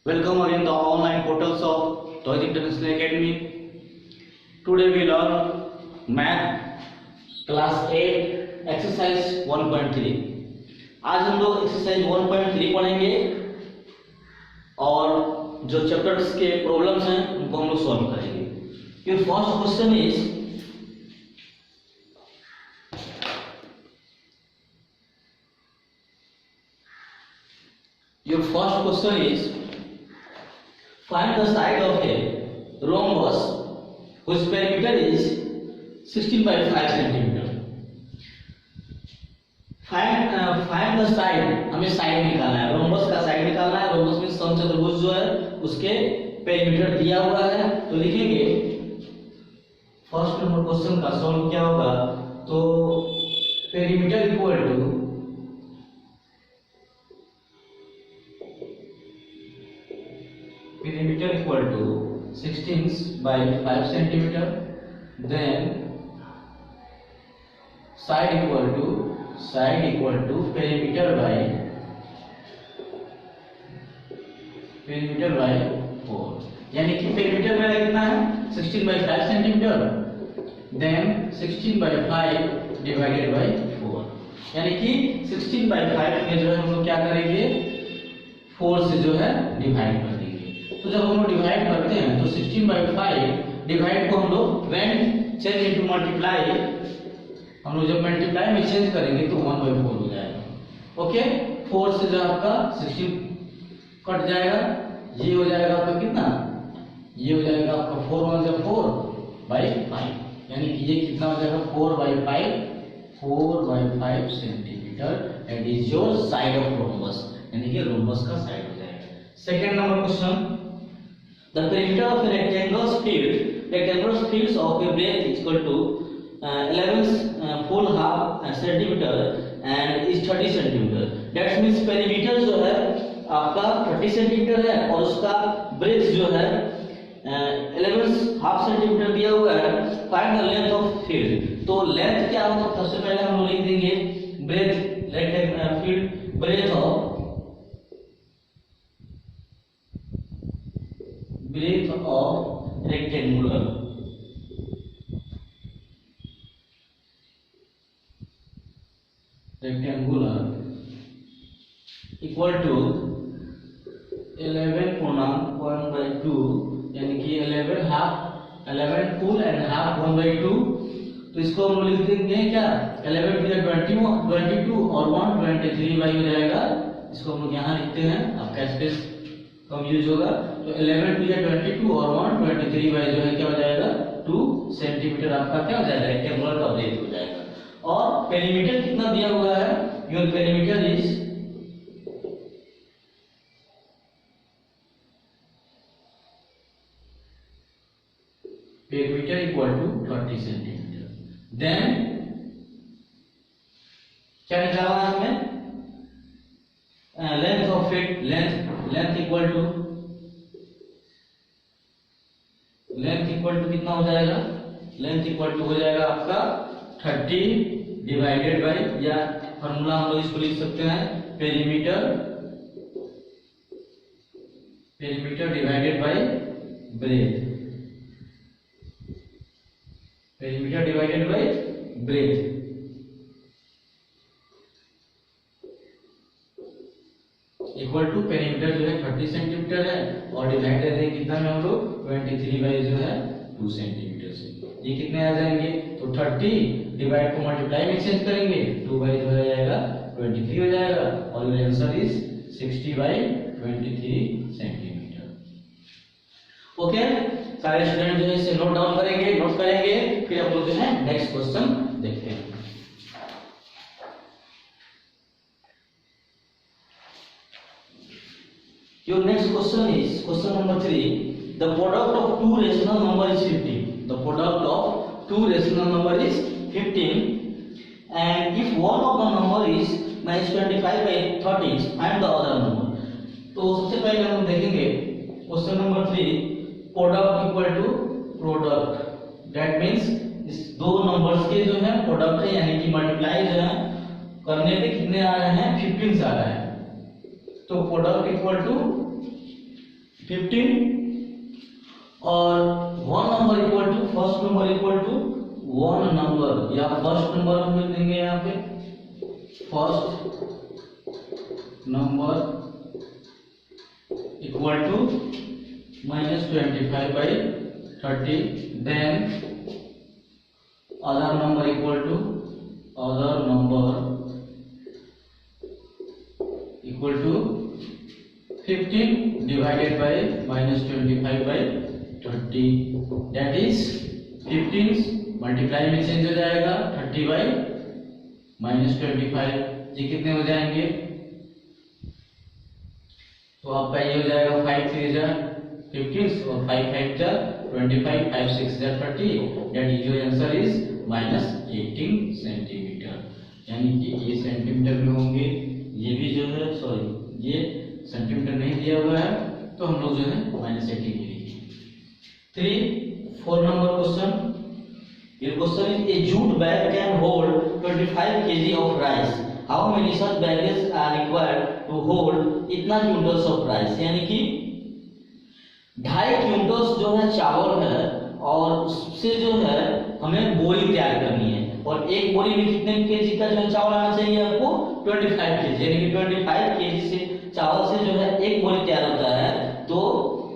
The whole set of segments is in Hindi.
Welcome again the online portals of Toys International Academy. Today we learn Math Class 8 Exercise 1.3. आज हम लोग एक्सरसाइज 1.3 पढ़ेंगे और जो चैप्टर्स के प्रॉब्लम्स हैं उनको हम लोग सॉल्व करेंगे. Your first question is find the side of a rhombus whose perimeter is 16 by 5 centimeter. Find the side, हमें साइड निकालना है, रोम्बस का साइड निकालना है. रोम्बस में समचतुर्भुज जो है उसके पेरीमीटर दिया हुआ है. तो लिखेंगे फर्स्ट नंबर क्वेश्चन का सॉल्व क्या होगा. तो perimeter equal to perimeter equal to 16 by 5 centimeter, then side equal to perimeter by 4. यानी कि पेरीमीटर मेरा कितना है 16 by 5 centimetre, then 16 by 5 divided by 4. यानी कि 16 by 5 में जो है हम लोग क्या करेंगे 4 से जो है डिवाइड कर देंगे. तो जब हम लोग डिवाइड करते हैं तो 16 by 5 डिवाइड को हम लोग व्हेन चेंज इनटू मल्टीप्लाई, हम लोग जब मल्टीप्लाई में चेंज करेंगे तो 1 by 4 हो जाएगा. ओके, 4 से जो आपका 16 कट जाएगा, ये हो जाएगा आपका कितना, ये हो जाएगा आपका 4 1 जा 4 by 5, यानी कि ये कितना हो जाएगा 4 by 5 centimetre. And is your side of rhombus, यानी कि रोम्बस का साइड हो जाएगा. Second number question, the perimeter of a rectangular fields of a breadth is equal to 11 full half centimeter and is 30 centimeter. That means perimeter जो है आपका 30 सेंटीमीटर है और उसका ब्रेथ जो है 11 हाफ सेंटीमीटर दिया हुआ है. Find the length of field. तो लेंथ क्या होगा, सबसे पहले हम लोग लिख देंगे breadth rectangular field, breadth of rectangular equal to 11 पूर्णांक 1 by 2, यानी कि 11 फुल एंड हाफ 1 by 2. तो इसको हम लिख देंगे क्या 11 टू 22 और 1 23 by हो जाएगा. इसको हम लोग यहाँ लिखते हैं, आपका स्पेस कम यूज होगा. तो 11 टू 22 और 1 23 बाई जो है क्या हो जाएगा 2 सेंटीमीटर आपका क्या हो जाएगा रेक्टेंगुलर का ब्रेथ हो जाएगा. और पेरीमीटर कितना दिया हुआ है, your perimeter is perimeter equal to 30 centimetre. Then क्या निकालना है हमें length of it, length equal to कितना हो जाएगा, लेंथ इक्वल टू हो जाएगा आपका 30 डिवाइडेड बाय, या फॉर्मूला हम लोग इसको लिख सकते हैं perimeter divided by breadth, perimeter divided by breadth. Equal to perimeter जो है 30 सेंटीमीटर है और डिवाइड कर देंगे कितना में हम लोग 23 बाई जो है 2 सेंटीमीटर से. ये कितने आ जाएंगे, तो 30 डिवाइड को मल्टीप्लाई में चेंज करेंगे 2 बाई जो हो जाएगा 23 हो जाएगा और your answer is 60 by 23 centimetre. Okay, सारे स्टूडेंट जो है इसे नोट डाउन करेंगे, फिर हम लोग जो है नेक्स्ट क्वेश्चन देखते हैं. Your next question is question number 3. The product of two rational number is 15. The product of two rational number is 15, and if one of the number is minus 25 by 30, find the other number. तो सबसे पहले हम देखेंगे question number 3, product equal to product. That means इस दो नंबर्स के जो है प्रोडक्ट है, यानी कि मल्टीप्लाई जो है करने पे कितने आ रहे हैं 15 आ रहा है. तो प्रोडक्ट इक्वल टू 15 और one number equal to first number equal to one number या फर्स्ट नंबर हम लिख देंगे यहाँ पे first number equal to -25/30 then other number equal to 15 divided by -25/30 that is 15 multiply में चेंज हो जाएगा 30/-25 ये कितने हो जाएंगे तो आपका ये हो जाएगा 5 3 जा 15 और 5 5 जा 25 5 6 जा 30 that is your answer is -18 centimetre यानी कि ये सेंटीमीटर में होंगे ये भी जो है सॉरी ये सेंटीमीटर नहीं दिया हुआ है तो हम लोग जो है -18 लिखेंगे 4 number question your question is a jute bag can hold 25 kg of rice how many such bags are required to hold इतना क्विंटल्स ऑफ राइस यानी कि 2.5 क्विंटल्स जो है चावल है और उससे जो है हमें बोरी तैयार करनी है और एक बोरी में कितने केजी का जो चावल आना चाहिए आपको 25 केजी यानी कि 25 केजी से चावल से जो है एक बोरी तैयार होता है तो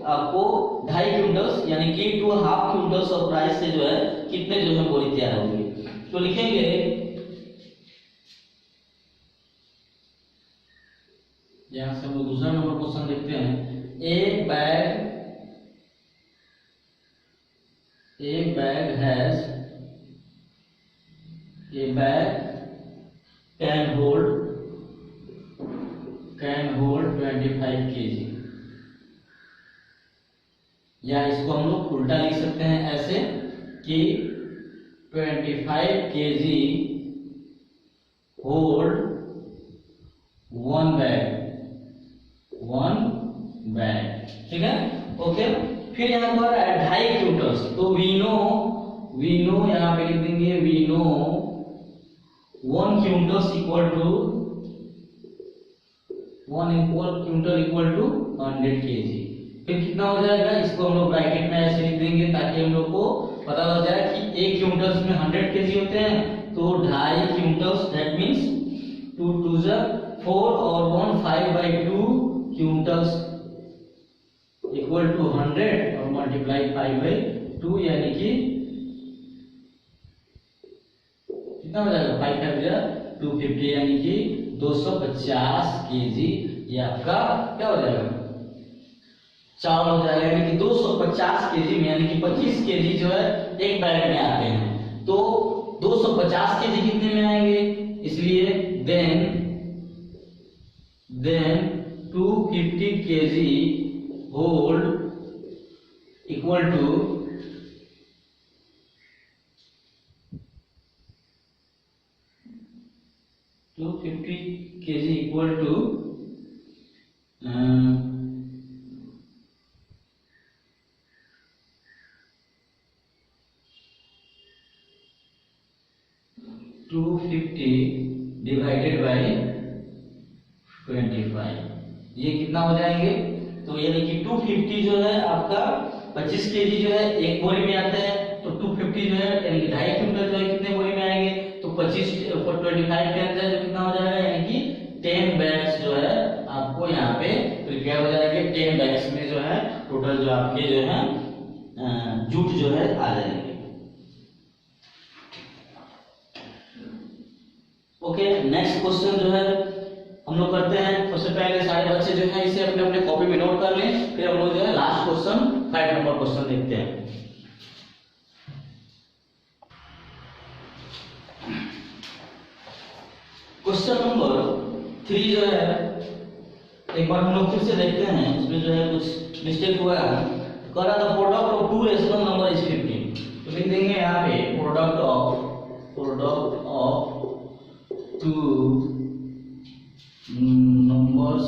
आपको 2.5 क्विंटल्स यानी कि 2.5 क्विंटल्स ऑफ राइस से जो है कितने जो है बोरी तैयार होंगे तो लिखेंगे यहां से हम दूसरा नंबर क्वेश्चन देखते हैं एक bag has a bag can hold 25 kg या इसको हम लोग उल्टा लिख सकते हैं ऐसे कि 25 kg hold one bag ठीक है ओके फिर यहाँ पर 2.5 क्विंटल्स तो वी नो यहाँ पे लिख देंगे we know 1 quintals equal to 1 quintal equal to 100 KG फिर कितना हो जाएगा इसको हम लोग ब्रैकेट में ऐसे लिख देंगे ताकि हम लोग को पता लग जाए कि 1 क्विंटल्स में 100 केजी होते हैं तो 2.5 क्विंटल्स दैट मींस 2 2 जा 4 और 1 5/2 क्विंटल्स इक्वल टू 100 और मल्टीप्लाई 5/2 यानी कि कितना हो जाएगा 5 5 जा 250 यानी कि 250 केजी ये आपका क्या हो जाएगा चावल हो जाएगा यानी कि 250 केजी में यानी कि 25 केजी जो है एक बैग में आते हैं तो 250 केजी कितने में आएंगे इसलिए then 250 KG hold equal to 250 kg equal to 250 divided by 25 ये कितना हो जाएंगे तो यानी कि 250 जो है आपका 25 केजी जो है एक बोरी में आता है तो 250 जो है यानी कि 2.5 क्विंटल जो है कितने बोरी में आएंगे तो 25 और 25 के अंदर जो कितना हो जाएगा यानी कि 10 बैग्स जो है आपको यहाँ पे प्रिपेयर हो जाएंगे 10 बैग्स में जो है टोटल जो आपके जो है जूट जो है आ जाएंगे ओके नेक्स्ट क्वेश्चन जो है हम लोग करते हैं सबसे पहले सारे बच्चे जो है इसे अपने अपने कॉपी में नोट कर लें फिर हम लोग जो है लास्ट क्वेश्चन 5 नंबर क्वेश्चन देखते हैं क्वेश्चन नंबर 3 जो है एक बार हम लोग फिर से देखते हैं इसमें जो है कुछ मिस्टेक हुआ है कह रहा था product of 2 rational number is 15 तो लिख देंगे यहाँ पे product of 2 numbers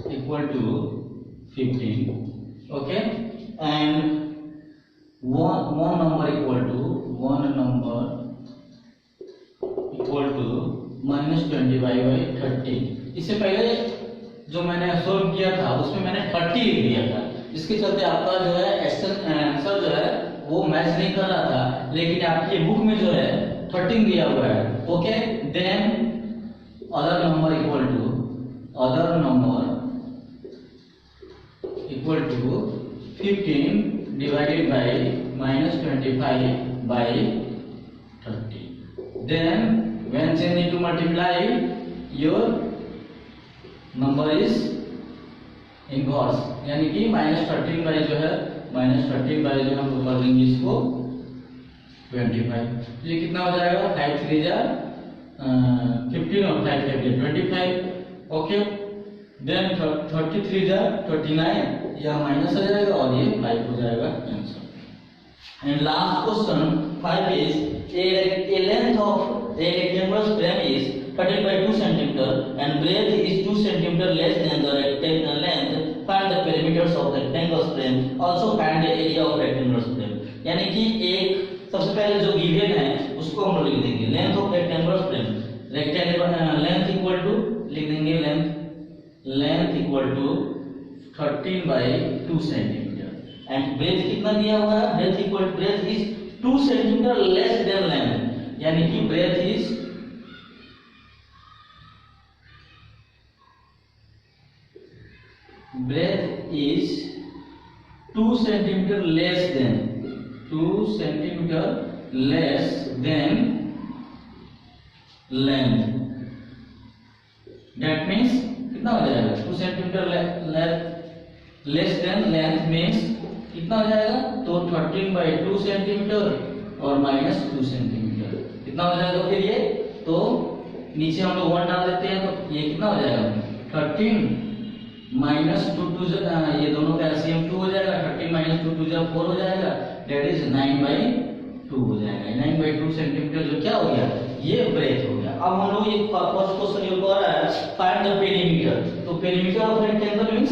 equal to 15 okay and one number equal to -25/30 इससे पहले जो मैंने सोल्व किया था उसमें मैंने 30 लिख दिया था, इसके चलते आपका जो है आंसर जो है वो मैच नहीं कर रहा था, लेकिन आपकी बुक में जो है 13 दिया हुआ है। Okay, then other number equal to 15 divided by -25 by 30. Then when changing to multiply, your number is inverse, यानी कि -13 बाई जो है हम लोग कर देंगे इसको 25। ये कितना हो जाएगा? 5 3 जा 15 और 5 5 25। ओके, देन 33 जा 29, यह माइनस हो जाएगा और ये 5 हो जाएगा answer. And last question 5 is a length of a rectangular frame is 13 by 2 cm and breadth is 2 cm less than the rectangular length. Find the perimeters of the rectangular frame. Also find the area of rectangular frame. यानी कि एक सबसे पहले जो गिवन है उसको हम लोग लिख देंगे length of rectangular frame. Rectangular length equal to लिख देंगे length equal to 13 by 2 centimetre and breadth कितना दिया हुआ है? Breadth is 2 centimetre less than length, यानी कि breadth is breadth is 2 centimeter less than 2 centimeter less than length. That means कितना हो जाएगा? 2 centimeter less than length means कितना हो जाएगा? तो 13 by 2 सेंटीमीटर और -2 सेंटीमीटर कितना हो जाएगा? फिर ये तो नीचे हम लोग 1 डाल देते हैं तो ये कितना हो जाएगा? 13 -2 ये दोनों का एलसीएम 2 हो जाएगा। 13 -2 2 जब 4 हो जाएगा, दैट इज 9/2 हो जाएगा। 9/2 सेंटीमीटर जो क्या हो गया? ये ब्रेथ हो गया। अब हम लोग ये फर्स्ट क्वेश्चन ये कह रहा है फाइंड द पेरीमीटर। तो perimeter of rectangle means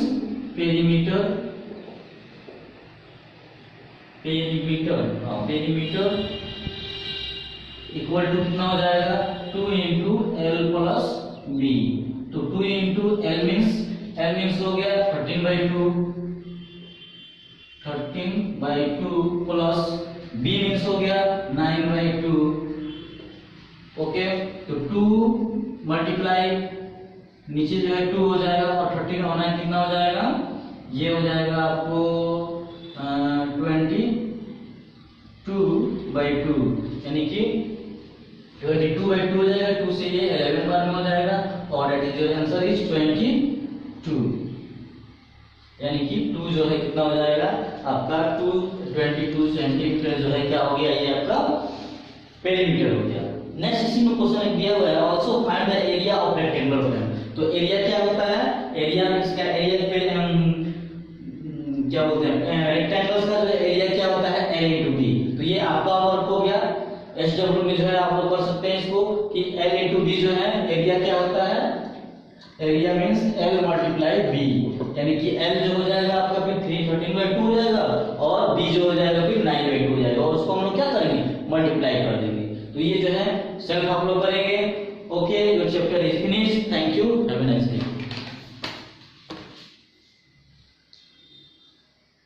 perimeter equal to कितना हो जाएगा? 2 × L + B। तो 2 × L मींस हो गया 13/2 प्लस B मींस हो गया 9/2। ओके, तो 2 मल्टीप्लाई नीचे जो है 2 हो जाएगा और 13 और 9 कितना हो जाएगा? ये हो जाएगा आपको 22/2, यानी कि 22/2 हो जाएगा। 2 से ये 11 बार में हो जाएगा और that is your answer is 22, यानी कि 2 जो है कितना हो जाएगा आपका? 22 सेंटीमीटर जो है क्या हो गया? ये आपका पेरीमीटर हो गया। नेक्स्ट इसी में क्वेश्चन दिया हुआ है also find the area of rectangular frame. तो एरिया क्या होता है? एरिया इसका एरिया क्या बोलते हैं? रेक्टेंगल्स का जो एरिया क्या होता है? L × B। तो ये आपका वर्क हो गया। SW में जो है आप लोग कर सकते हैं इसको कि L × B जो है एरिया क्या होता है? एरिया मींस L × B, यानी कि L जो हो जाएगा आपका फिर 13/2 हो जाएगा और B जो हो जाएगा फिर 9/2 हो जाएगा और उसको हम लोग क्या करेंगे? मल्टीप्लाई कर देंगे। तो ये जो है सेल्फ आप लोग करेंगे